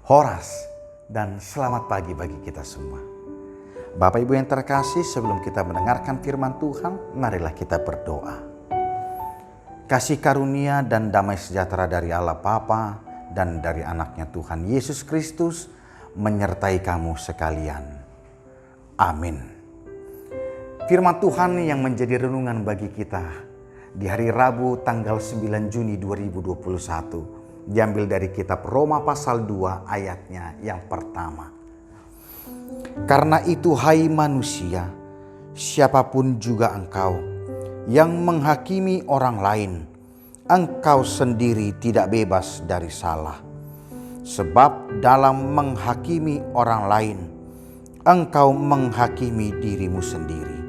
Horas dan selamat pagi bagi kita semua. Bapak Ibu yang terkasih, sebelum kita mendengarkan firman Tuhan, marilah kita berdoa. Kasih karunia dan damai sejahtera dari Allah Bapa dan dari anaknya Tuhan Yesus Kristus menyertai kamu sekalian. Amin. Firman Tuhan yang menjadi renungan bagi kita di hari Rabu tanggal 9 Juni 2021 diambil dari kitab Roma pasal 2 ayatnya yang pertama. Karena itu hai manusia, siapapun juga engkau yang menghakimi orang lain, engkau sendiri tidak bebas dari salah. Sebab dalam menghakimi orang lain, engkau menghakimi dirimu sendiri.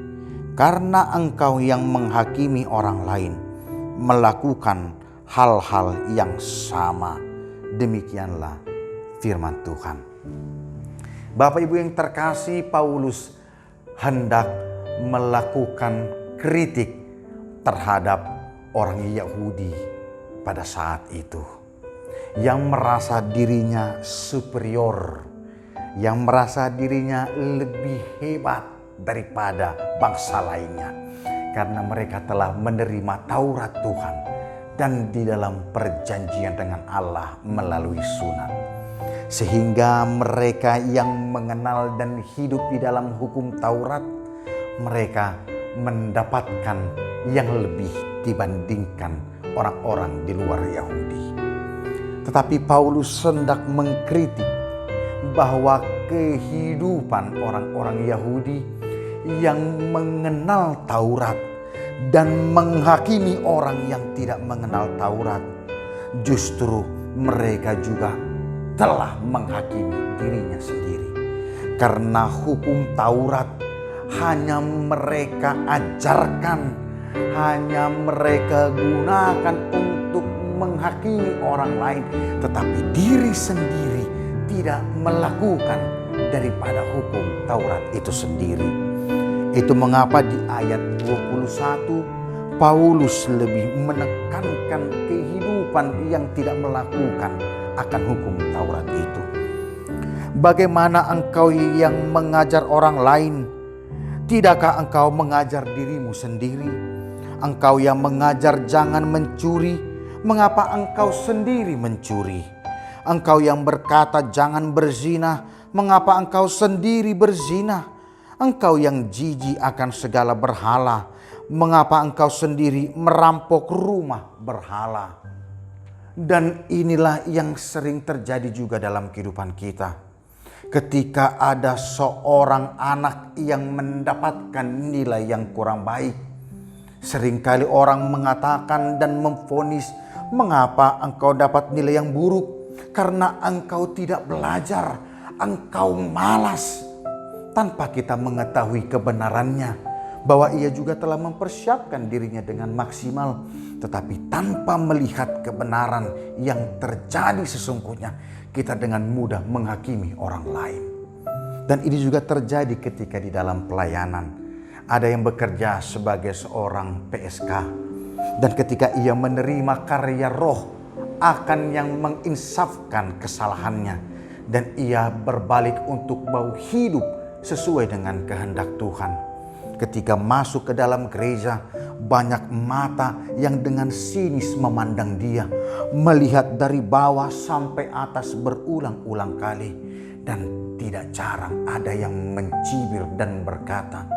Karena engkau yang menghakimi orang lain melakukan hal-hal yang sama. Demikianlah firman Tuhan. Bapak Ibu yang terkasih, Paulus hendak melakukan kritik terhadap orang Yahudi pada saat itu, yang merasa dirinya superior, yang merasa dirinya lebih hebat daripada bangsa lainnya, karena mereka telah menerima Taurat Tuhan dan di dalam perjanjian dengan Allah melalui sunat. Sehingga mereka yang mengenal dan hidup di dalam hukum Taurat, mereka mendapatkan yang lebih dibandingkan orang-orang di luar Yahudi. Tetapi Paulus hendak mengkritik bahwa kehidupan orang-orang Yahudi yang mengenal Taurat dan menghakimi orang yang tidak mengenal Taurat, justru mereka juga telah menghakimi dirinya sendiri. Karena hukum Taurat hanya mereka ajarkan, hanya mereka gunakan untuk menghakimi orang lain, tetapi diri sendiri tidak melakukan daripada hukum Taurat itu sendiri. Itu mengapa di ayat 21 Paulus lebih menekankan kehidupan yang tidak melakukan akan hukum Taurat itu. Bagaimana engkau yang mengajar orang lain, tidakkah engkau mengajar dirimu sendiri? Engkau yang mengajar jangan mencuri, mengapa engkau sendiri mencuri? Engkau yang berkata jangan berzina, mengapa engkau sendiri berzina? Engkau yang jijik akan segala berhala, mengapa engkau sendiri merampok rumah berhala? Dan inilah yang sering terjadi juga dalam kehidupan kita. Ketika ada seorang anak yang mendapatkan nilai yang kurang baik, seringkali orang mengatakan dan memvonis, mengapa engkau dapat nilai yang buruk? Karena engkau tidak belajar, engkau malas. Tanpa kita mengetahui kebenarannya, bahwa ia juga telah mempersiapkan dirinya dengan maksimal, tetapi tanpa melihat kebenaran yang terjadi sesungguhnya, kita dengan mudah menghakimi orang lain. Dan ini juga terjadi ketika di dalam pelayanan. Ada yang bekerja sebagai seorang PSK, dan ketika ia menerima karya roh akan yang menginsafkan kesalahannya, dan ia berbalik untuk mau hidup sesuai dengan kehendak Tuhan. Ketika masuk ke dalam gereja, banyak mata yang dengan sinis memandang dia, melihat dari bawah sampai atas berulang-ulang kali. Dan tidak jarang ada yang mencibir dan berkata,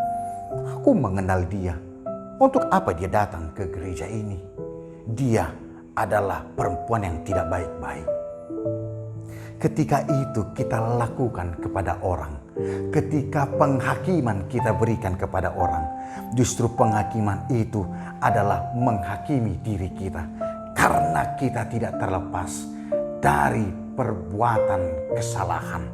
aku mengenal dia. Untuk apa dia datang ke gereja ini? Dia adalah perempuan yang tidak baik-baik. Ketika itu kita lakukan kepada orang, ketika penghakiman kita berikan kepada orang, justru penghakiman itu adalah menghakimi diri kita. Karena kita tidak terlepas dari perbuatan kesalahan,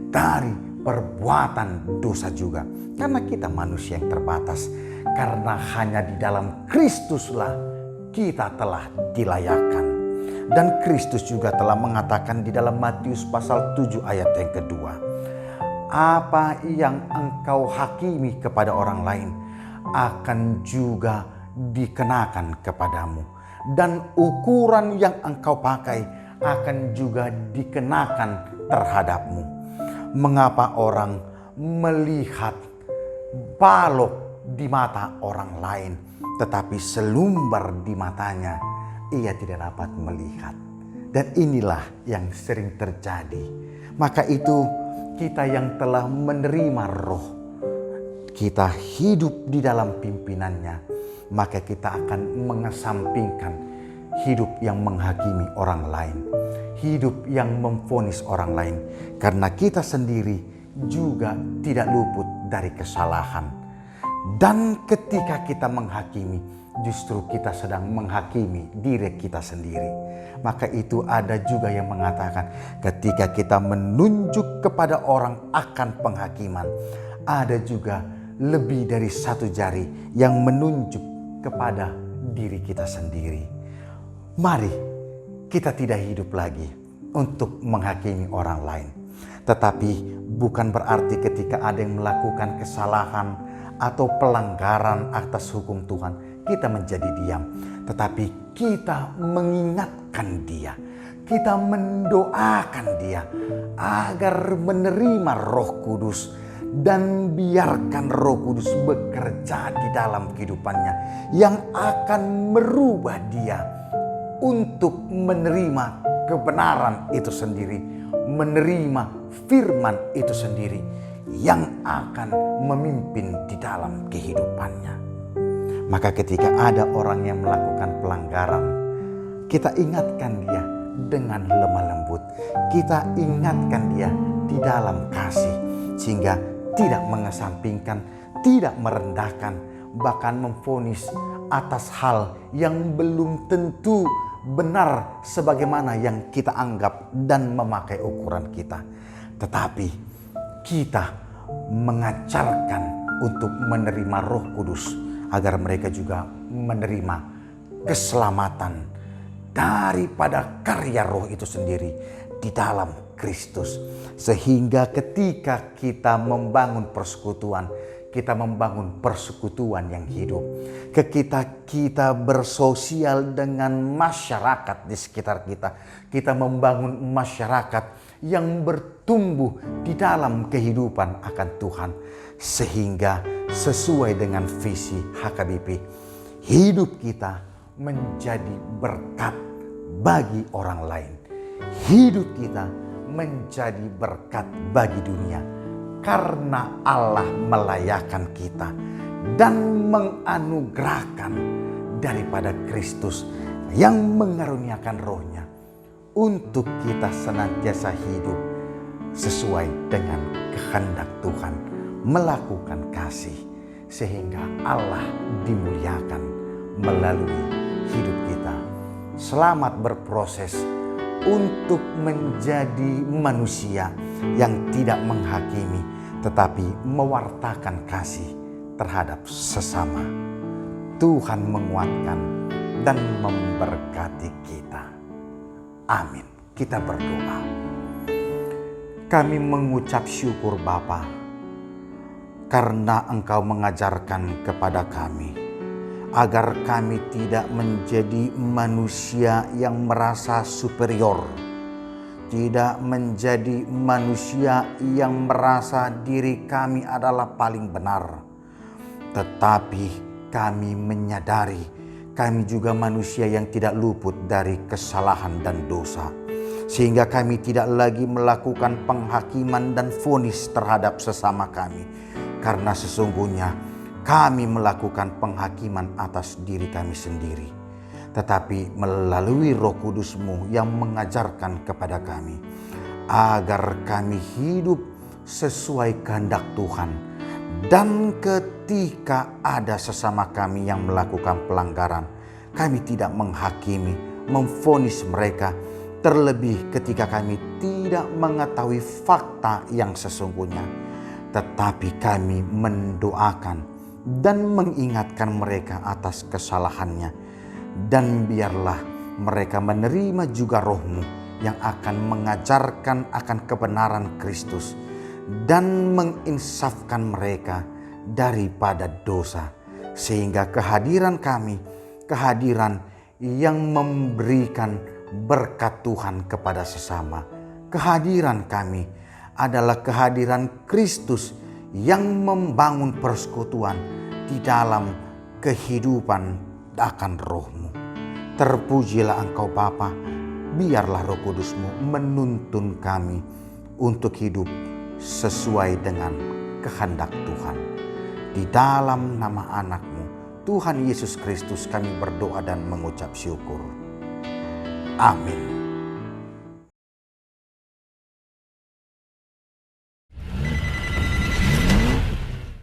dari perbuatan dosa juga. Karena kita manusia yang terbatas, karena hanya di dalam Kristuslah kita telah dilayakkan. Dan Kristus juga telah mengatakan di dalam Matius pasal 7 ayat yang kedua, apa yang engkau hakimi kepada orang lain akan juga dikenakan kepadamu. Dan ukuran yang engkau pakai akan juga dikenakan terhadapmu? Mengapa orang melihat balok di mata orang lain, tetapi selumbar di matanya ia tidak dapat melihat? Dan inilah yang sering terjadi. Maka itu kita yang telah menerima Roh, kita hidup di dalam pimpinannya, maka kita akan mengesampingkan hidup yang menghakimi orang lain, hidup yang memvonis orang lain, karena kita sendiri juga tidak luput dari kesalahan. Dan ketika kita menghakimi, justru kita sedang menghakimi diri kita sendiri. Maka itu ada juga yang mengatakan, ketika kita menunjuk kepada orang akan penghakiman, ada juga lebih dari satu jari yang menunjuk kepada diri kita sendiri. Mari kita tidak hidup lagi untuk menghakimi orang lain. Tetapi bukan berarti ketika ada yang melakukan kesalahan atau pelanggaran atas hukum Tuhan, kita menjadi diam. Tetapi kita mengingatkan dia, kita mendoakan dia agar menerima Roh Kudus, dan biarkan Roh Kudus bekerja di dalam kehidupannya yang akan merubah dia untuk menerima kebenaran itu sendiri, menerima firman itu sendiri yang akan memimpin di dalam kehidupannya. Maka ketika ada orang yang melakukan pelanggaran, kita ingatkan dia dengan lemah lembut. Kita ingatkan dia di dalam kasih, sehingga tidak mengesampingkan, tidak merendahkan, bahkan memvonis atas hal yang belum tentu benar sebagaimana yang kita anggap dan memakai ukuran kita. Tetapi kita mengajarkan untuk menerima Roh Kudus agar mereka juga menerima keselamatan daripada karya Roh itu sendiri di dalam Kristus. Sehingga ketika kita membangun persekutuan, kita membangun persekutuan yang hidup. Ketika kita bersosial dengan masyarakat di sekitar kita, kita membangun masyarakat yang bertumbuh di dalam kehidupan akan Tuhan. Sehingga sesuai dengan visi HKBP, hidup kita menjadi berkat bagi orang lain. Hidup kita menjadi berkat bagi dunia, karena Allah melayakkan kita dan menganugerahkan daripada Kristus yang mengaruniakan Roh-Nya untuk kita senantiasa hidup sesuai dengan kehendak Tuhan, melakukan kasih, sehingga Allah dimuliakan melalui hidup kita. Selamat berproses untuk menjadi manusia yang tidak menghakimi, tetapi mewartakan kasih terhadap sesama. Tuhan menguatkan dan memberkati kita. Amin. Kita berdoa. Kami mengucap syukur Bapa, karena Engkau mengajarkan kepada kami agar kami tidak menjadi manusia yang merasa superior, tidak menjadi manusia yang merasa diri kami adalah paling benar, tetapi kami menyadari kami juga manusia yang tidak luput dari kesalahan dan dosa, sehingga kami tidak lagi melakukan penghakiman dan vonis terhadap sesama kami, karena sesungguhnya kami melakukan penghakiman atas diri kami sendiri. Tetapi melalui Roh Kudus-Mu yang mengajarkan kepada kami agar kami hidup sesuai kehendak Tuhan. Dan ketika ada sesama kami yang melakukan pelanggaran, kami tidak menghakimi, memvonis mereka, terlebih ketika kami tidak mengetahui fakta yang sesungguhnya. Tetapi kami mendoakan dan mengingatkan mereka atas kesalahannya. Dan biarlah mereka menerima juga Roh-Mu yang akan mengajarkan akan kebenaran Kristus dan menginsafkan mereka daripada dosa. Sehingga kehadiran kami, kehadiran yang memberikan berkat Tuhan kepada sesama, kehadiran kami adalah kehadiran Kristus yang membangun persekutuan di dalam kehidupan akan roh-Mu. Terpujilah Engkau Bapa, biarlah Roh Kudus-Mu menuntun kami untuk hidup sesuai dengan kehendak Tuhan. Di dalam nama anak-Mu, Tuhan Yesus Kristus, kami berdoa dan mengucap syukur. Amin.